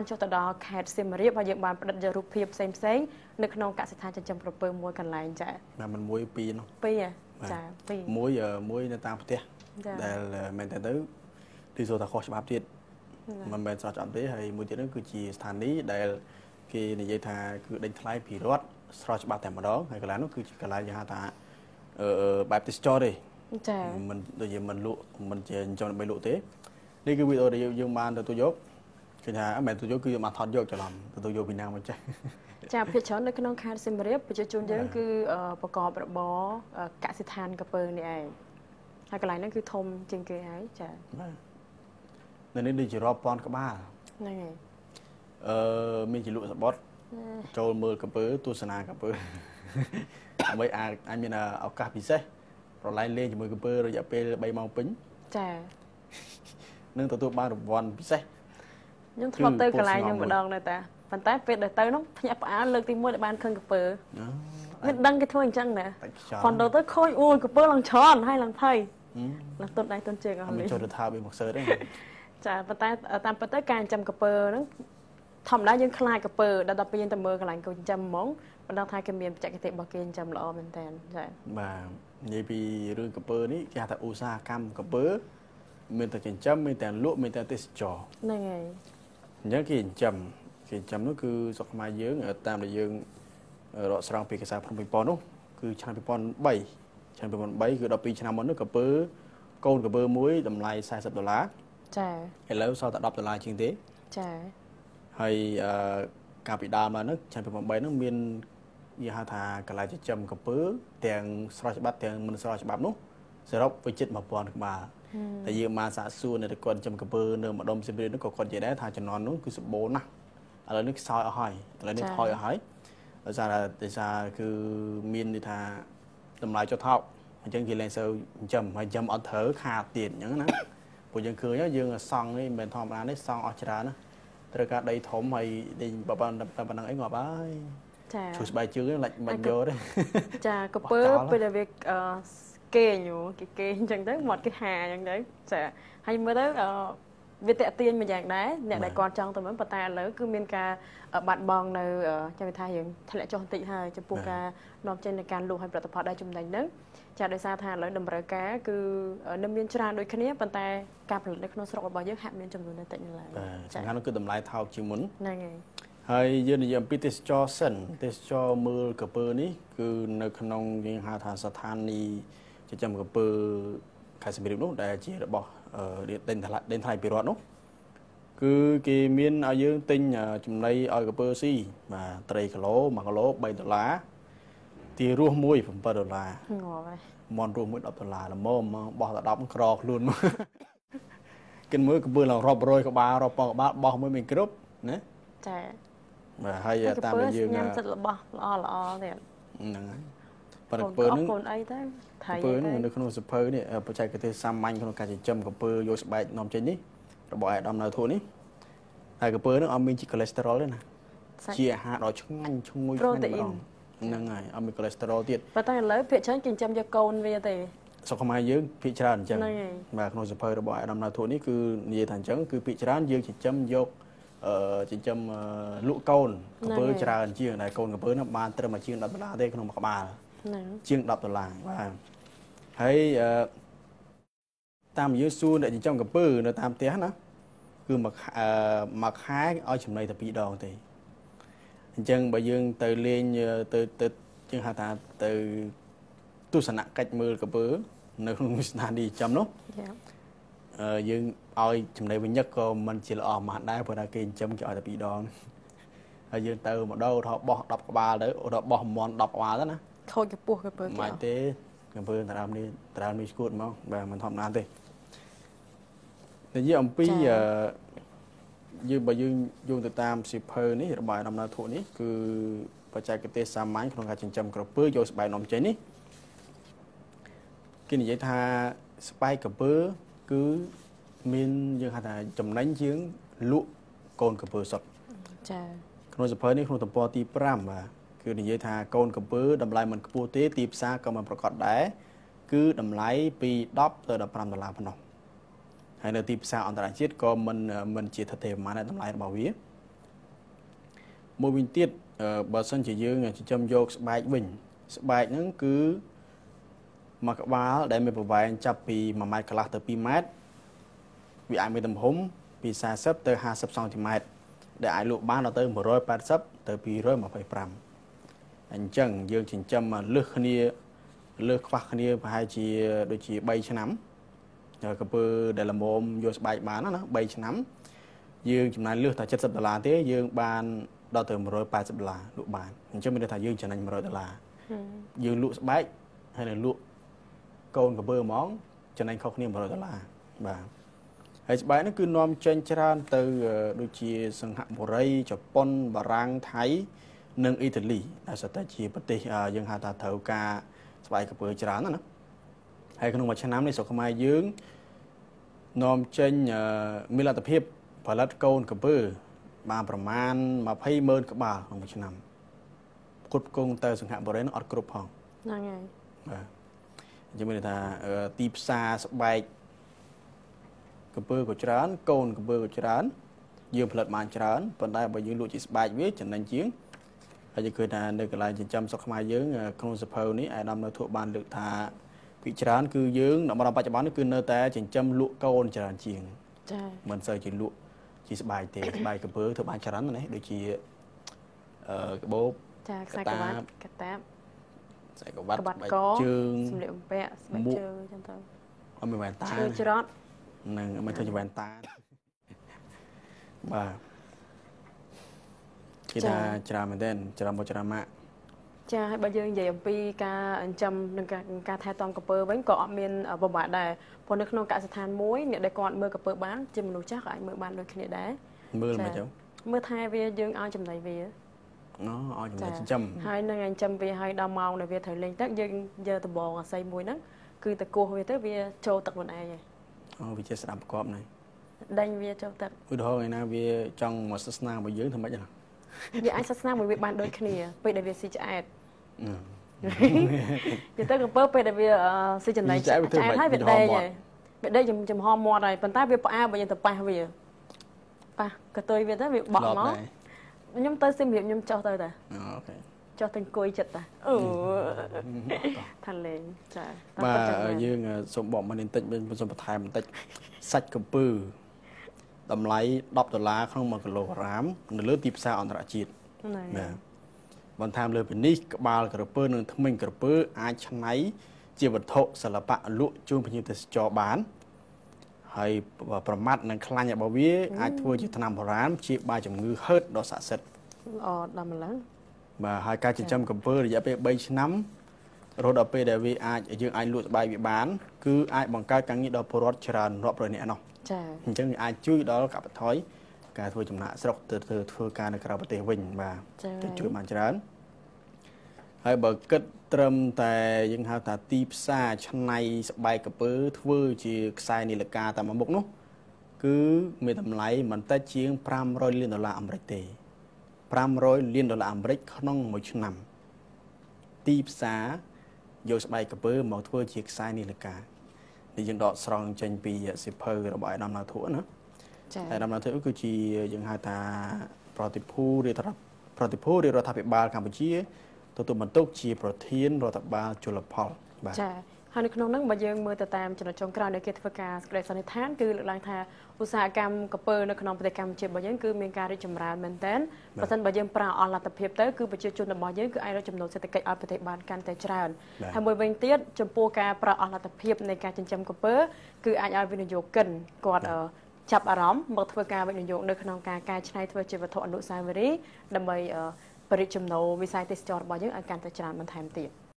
ចុះទៅដល់ខេត្តសៀមរាបហើយយើងបានផ្ដិតយករូបភាពផ្សេងនៅក្នុងកសិដ្ឋានចិញ្ចឹមក្រពើមួយកន្លែងចា៎មិនមួយពីរនោះពីរចាពីរមួយនៅតាមផ្ទះដែលមែនតើទៅទីសូថាខុសច្បាប់ទៀតមិនមែនស្រោចច្បាប់ទេហើយមួយទៀតនោះគឺជាស្ថានីយ៍ដែលគេនិយាយថាគឺដេញថ្លៃពីរដ្ឋស្រោចច្បាប់តែម្ដងហើយកន្លែងនោះគឺជាកន្លែងគេហៅថាបែបទេសចរទេចាមិនដូចជាមិនលក់មិនជាចំដើម្បីលក់ទេនេះគឺវីដេអូដែលយើងបានទទួលយកគឺថាមិនមែនទទួលយកគឺយើងបានថតយកច្រឡំទទួលយកពីណាមកចេះចាភាគច្រើននៅក្នុងខេត្តសៀមរាបប្រជាជនយើងគឺប្រកបរបរកសិដ្ឋានក្រពើនេះឯងហើយកន្លែងហ្នឹងគឺធំជាងគេហើយចានៅនេះដូចជារាប់ពាន់ក្បាលហ្នឹងហើយមានជាលក់សបុតចូលមើលក្រពើទស្សនាក្រពើដើម្បីអាចមានឱកាសពិសេសប្រឡែងលេងជាមួយក្រពើរយៈពេល3ម៉ោងពេញចានឹងទទួលបានរង្វាន់ពិសេសខ្ញុំធ្លាប់ទៅកន្លែងហ្នឹងម្ដងដែរតាប៉ុន្តែពេលដែលទៅនោះភ្ញាក់ផ្អើលលើកទី1ដែលបានឃើញក្រពើមិនដឹងគេធ្វើអញ្ចឹងណាគាត់ទៅឃើញអូយក្រពើឡើងច្រើនហើយឡើងថៃឡើងទុនដៃទុនជើងអស់នេះចូលទៅថាវាមកសើទេចាប៉ុន្តែតាមពិតទៅការចិញ្ចឹមក្រពើហ្នឹងធម្មតាយើងខ្លាចក្រពើដល់ពេលយើងទៅមើលកន្លែងគេចិញ្ចឹមហ្មងមិនដឹងថាគេមានបច្ចេកទេសរបស់គេចិញ្ចឹមល្អមែនតើចាបាទនិយាយពីរឿងក្រពើនេះគេហៅថាឧស្សាហកម្មក្រពើមានតែចិញ្ចឹមមានតែលក់មានតែទេសចរហ្នឹងហើយអញ្ចឹងគេចិញ្ចឹមនោះគឺស្រុកខ្មែរយើងតាមដែលយើងរកស្រង់ពីកាសែតភ្នំពេញប៉ុននោះគឺឆ្នាំ2003ឆ្នាំ2003គឺ12ឆ្នាំមុននោះក្រពើកូនក្រពើមួយតម្លៃ$40ចាឥឡូវសល់តែ$10ជាងទេចាហើយកាលពីដើមមកនោះឆ្នាំ2003នោះមាននិយាយថាកន្លែងចិញ្ចឹមក្រពើទាំងស្រោចច្បាប់ទាំងមិនស្រោចច្បាប់នោះសរុបវាជិត1000ក្បាលតែយើងមកសាកសួរនៅគាត់ចិញ្ចឹមក្រពើនៅម្ដុំសៀមរាបនោះក៏គាត់និយាយដែរថាចំនួននោះគឺសម្បូរណាស់ឥឡូវនេះខ្សោយអស់ហើយឥឡូវនេះថយអស់ហើយដោយសារគឺមានន័យថាតម្លៃចុះថោកអញ្ចឹងគេលែងសូវចិញ្ចឹមហើយចិញ្ចឹមអត់ត្រូវខាតទៀតអញ្ចឹងណាពួកយើងឃើញយើងសង់នេះមិនមែនធម្មតាទេសង់អស់ច្រើនណាត្រូវការដីធំហើយដេញប៉ុណ្ណឹងអីងាប់ហើយចាឈូសស្បែកជើងឡាច់មិនយកទេចាក្រពើពេលដែលវាគេញូគេអញ្ចឹងទៅមាត់គេហាអញ្ចឹងទៅចាហើយមើលទៅវាតាក់ទាញមួយយ៉ាងដែរអ្នកដែលគាត់ចង់ទៅមើលប៉ុន្តែឥឡូវគឺមានការបាត់បង់នៅចាំថាយើងធ្លាក់ចុះបន្តិចហើយចំពោះការនាំចេញនៃការលក់ឲ្យផលិតផលដែលចំណេញហ្នឹងចាដោយសារថាឥឡូវតម្រូវការគឺនៅមានច្រើនដូចគ្នាប៉ុន្តែការផលិតនៅក្នុងស្រុករបស់យើងហាក់មានចំនួនតិចនៅឡើយសំខាន់នោះគឺតម្លៃថោកជាងមុនហ្នឹងហើយហើយយើងនិយាយអំពីទេសចរសិនទេសចរមើលក្រពើនេះគឺនៅក្នុងយើងហៅថាស្ថានីយ៍ចិញ្ចឹមក្រពើខេត្តសៀមរាបនោះដែលជារបស់ដេញថ្លៃពីរដ្ឋនោះគឺគេមានឲ្យយើងទិញចំណីឲ្យក្រពើស៊ីបាទត្រីគីឡូ1គីឡូ$3ទារស់មួយ$7ងាប់ហើយមន់រស់មួយ$10ល្មមបោះតែ10ក្រខ្លួនមកគិនមើលក្រពើឡើងរាប់រយក្បាលរាប់ពាន់ក្បាលបោះមួយមិនគ្រប់ណាចាបាទហើយតាមដែលយើងញ៉ាំចិត្តរបស់ល្អទៀតហ្នឹងហើយប៉ុន្តែក្រពើនឹងកូនអីទៅថៃក្រពើនឹងនៅក្នុងសភៅនេះបច្ចេកទេសសាមញ្ញក្នុងការចិញ្ចឹមក្រពើយកស្បែកនាំចេញនេះរបស់ឯកឧត្តមនៅធូនេះហើយក្រពើនឹងអត់មានជីកូលេស្តេរ៉ុលទេណាជាអាហារដ៏ឆ្ងាញ់ឈ្ងុយឆ្ងាញ់ហ្នឹងហើយអត់មានកូលេស្តេរ៉ុលទៀតប៉ុន្តែឥឡូវភាគច្រើនចិញ្ចឹមយកកូនវាទេស្រុកខ្មែរយើងភាគច្រើនអញ្ចឹងបាទក្នុងសភៅរបស់ឯកឧត្តមនៅធូនេះគឺនិយាយថាអញ្ចឹងគឺភាគច្រើនយើងចិញ្ចឹមយកចិញ្ចឹមលក់កូនក្រពើច្រើនជាងដែលកូនក្រពើនោះបានត្រឹមតែជាង$10ទេក្នុងមួយក្បាលជាង$10បាទហើយតាមយើងសួរអ្នកចិញ្ចឹមក្រពើនៅតាមផ្ទះណាគឺមួយខែឲ្យចំណីតែ2ដងទេអញ្ចឹងបើយើងទៅលេងទៅយើងហៅថាទៅទស្សនកិច្ចមើលក្រពើនៅក្នុងស្ថានីយ៍ចិញ្ចឹមនោះយើងឲ្យចំណីវិញ្ញាក៏មិនជាល្អម៉ាស់ដែរព្រោះថាគេចិញ្ចឹមគេឲ្យតែ2ដងហើយយើងទៅម្ដងថោបោះ10ក្បាលទៅបោះមន់10ក្បាលទៅណាខូចចំពោះក្រពើមិនទេក្រពើតារាមនេះស្គួតហ្មងបាទមិនធម្មតាទេនិយាយអំពីយើងបើយើងយោងទៅតាមសៀវភៅនេះរបស់អាដាមណាធុនេះគឺបច្ចេកទេសសាមញ្ញក្នុងការចិញ្ចឹមក្រពើយកស្បែកនាំចេញនេះគេនិយាយថាស្បែកក្រពើគឺមានយើងហៅថាចំណេញជាងលក់កូនក្រពើសុទ្ធចាក្នុងសៀវភៅនេះក្នុងទំព័រទី5បាទគឺនិយាយថាកូនក្រពើតម្លៃមិនខ្ពស់ទេទីផ្សារក៏មិនប្រកបដែរគឺតម្លៃពី$10ទៅ$15ប៉ុណ្ណោះហើយនៅទីផ្សារអន្តរជាតិក៏មិនជាថេរប្រមាណដែរតម្លៃរបស់វា មួយវិញទៀតបើសិនជាយើងចិញ្ចឹមយកស្បែកវិញស្បែកហ្នឹងគឺមកក្បាលដែលមានប្រវែងចាប់ពី1ម៉ែត្រកន្លះទៅ2ម៉ែត្រវាអាចមានទំហំពី40ទៅ50សង់ទីម៉ែត្រដែលអាចលក់បានដល់ទៅ180ទៅ225អញ្ចឹងយើងចិញ្ចឹមលើសគ្នាលើសខ្វះគ្នាប្រហែលជាដូចជា3ឆ្នាំក្រពើដែលល្មមយកស្បែកបានណា3ឆ្នាំយើងចំណាយលើសតែ$70ទេយើងបានដល់ទៅ$180លក់បានអញ្ចឹងមានន័យថាយើងចំណេញ$100យើងលក់ស្បែកហើយនឹងលក់កូនក្រពើហ្មងចំណេញខុសគ្នា$100បាទហើយស្បែកនេះគឺនាំចេញច្រើនទៅដូចជាសិង្ហបុរីជប៉ុនបារាំងថៃនិងអ៊ីតាលីដែលស្ថិតជាប្រទេសយើងហៅថាត្រូវការស្បែកក្រពើច្រើនណាហើយក្នុងមួយឆ្នាំនេះស្រុកខ្មែរយើងនាំចេញមានលទ្ធភាពផលិតកូនក្រពើបានប្រមាណ200000ក្បាលក្នុងមួយឆ្នាំគ្រប់គងទៅសិង្ហបុរីនឹងអត់គ្រប់ផងហ្នឹងហើយបាទអញ្ចឹងមានថាទីផ្សារស្បែកក្រពើក៏ច្រើនកូនក្រពើក៏ច្រើនយើងផលិតបានច្រើនប៉ុន្តែបើយើងលក់ជាស្បែកវាចំណេញជាងហើយយើងឃើញថានៅកន្លែងចិញ្ចឹមស្រុកខ្មែរយើងក្នុងសភៅនេះអាយដាមនៅធួបានលើកថាពីច្រើនគឺយើងដល់បច្ចុប្បន្ននេះគឺនៅតែចិញ្ចឹមលក់កូនច្រើនជាងចា៎មិនសូវជាលក់ជាស្បែកទេស្បែកក្រពើធ្វើបានច្រើនណាស់ដូចជាកបោបចាខ្សែក្បាត់កតាបខ្សែក្បាត់ជើងសម្លៀកបំពាក់ស្បែកជើងអញ្ចឹងទៅអត់មានវ៉ែនតាឈើច្រត់នឹងមិនធ្វើជាវ៉ែនតាបាទគេថាច្រើនមែនទែនច្រើនមកច្រើនម៉ាក់ចាហើយបើយើងនិយាយអំពីការចិញ្ចឹមនិងការថែទាំក្រពើវិញក៏អត់មានពិបាកដែរព្រោះនៅក្នុងកសិដ្ឋានមួយអ្នកដែលគាត់មើលក្រពើបានជាមនុស្សចាស់ក៏អាចមើលបានដូចគ្នាដែរមើលមិនចឹងមើលថែវាយើងឲ្យចំណីវាឲ្យចំណីចិញ្ចឹមហើយនឹងចិញ្ចឹមវាឲ្យដល់ម៉ោងដែលវាត្រូវលេងទឹកយើងយកដំបងអាស័យមួយហ្នឹងគឺតគោះវាទៅវាចូលទឹកខ្លួនឯងហើយវាជាស្ដាប់ប្រកបហ្នឹងដេញវាចូលទឹកឧទាហរណ៍ឯណាវាចង់មកសាសនារបស់យើងធ្វើម៉េចណាវាអាចសាសនាមួយវាបានដូចគ្នាពេលដែលវាស៊ីឆ្អែតវាទៅក្រពើពេលដែលវាស៊ីចំណីឆ្អែតហើយវាដេញហើយវាដេញចំហមាត់ហើយប៉ុន្តែវាផ្អើបើយើងទៅប៉ះវាប៉ះកតុយវាទៅវាបក់មកខ្ញុំទៅស៊ីមរៀបខ្ញុំចុះទៅតាអូខេចុះទៅអង្គុយចិត្តតាអូថាលេងចាបាទយើងសូមបកមកបន្តិចសូមបន្ថែមបន្តិចសាច់ក្រពើតម្លៃ$10ក្នុង1គីឡូក្រាមនៅលើទីផ្សារអន្តរជាតិបាទបន្ថែមលើពីនេះក្បាលក្រពើនិងធ្មេញក្រពើអាចច្នៃជាវត្ថុសិល្បៈលក់ជូនភ្ញៀវទេសចរបានហើយប្រមាត់និងខ្លាញ់របស់វាអាចធ្វើជាថ្នាំបុរាណព្យាបាលជំងឺហឺតដ៏ស័ក្តិសិទ្ធិល្អដល់ម្ល៉េះបាទហើយការចិញ្ចឹមក្រពើរយៈពេល3ឆ្នាំរហូតដល់ពេលដែលវាអាចយើងអាចលក់ស្បែកវាបានគឺអាចបង្កើតការងារដល់ពលរដ្ឋច្រើនរាប់រយនាក់នោះចា៎អញ្ចឹងអាចជួយដល់កសិករការធ្វើចំណាក់ស្រុកទៅធ្វើការនៅក្រៅប្រទេសវិញបាទទៅជួយបានច្រើនហើយបើគិតត្រឹមតែយើងហៅថាទីផ្សារឆ្នៃស្បែកក្រពើធ្វើជាខ្សែនីលកាតាមមុខនោះគឺមានតម្លៃមិនតិចជាង$500លានអាមេរិកទេ$500លានអាមេរិកក្នុងមួយឆ្នាំទីផ្សារយកស្បែកក្រពើមកធ្វើជាខ្សែនីលកានេះយើងដកស្រង់ចេញពីសិភៅរបស់អាយដាមណាធុណាចា៎អាយដាមណាធុគឺជាយើងហៅថាប្រតិភូរាជរដ្ឋាភិបាលកម្ពុជាទទួលបន្ទុកជាប្រធានរដ្ឋបាលជលផលបាទចា៎ហើយនៅក្នុងហ្នឹងបើយើងមើលទៅតាមចំណុចចុងក្រោយនៃគេធ្វើការសេចក្តីសន្និដ្ឋានគឺលើកឡើងថាឧស្សាហកម្មក្រពើនៅក្នុងប្រទេសកម្ពុជារបស់យើងគឺមានការរីកចម្រើនមែនទែនបើមិនបើយើងប្រើអស់លទ្ធភាពទៅគឺប្រជាជនរបស់យើងគឺអាចរកចំណូលសេដ្ឋកិច្ចឲ្យប្រទេសបានកាន់តែច្រើនហើយមួយវិញទៀតចំពោះការប្រើអស់លទ្ធភាពនៃការចិញ្ចឹមក្រពើគឺអាចឲ្យវិនិយោគិនគាត់ចាប់អារម្មណ៍មកធ្វើការវិនិយោគនៅក្នុងការកែច្នៃធ្វើជាវត្ថុអនុស្សាវរីយ៍ដើម្បីបរិយាចំណូលវិស័យទេសចររបស់យើងឲ្យកាន់តែច្រើនបន្ថែមទៀត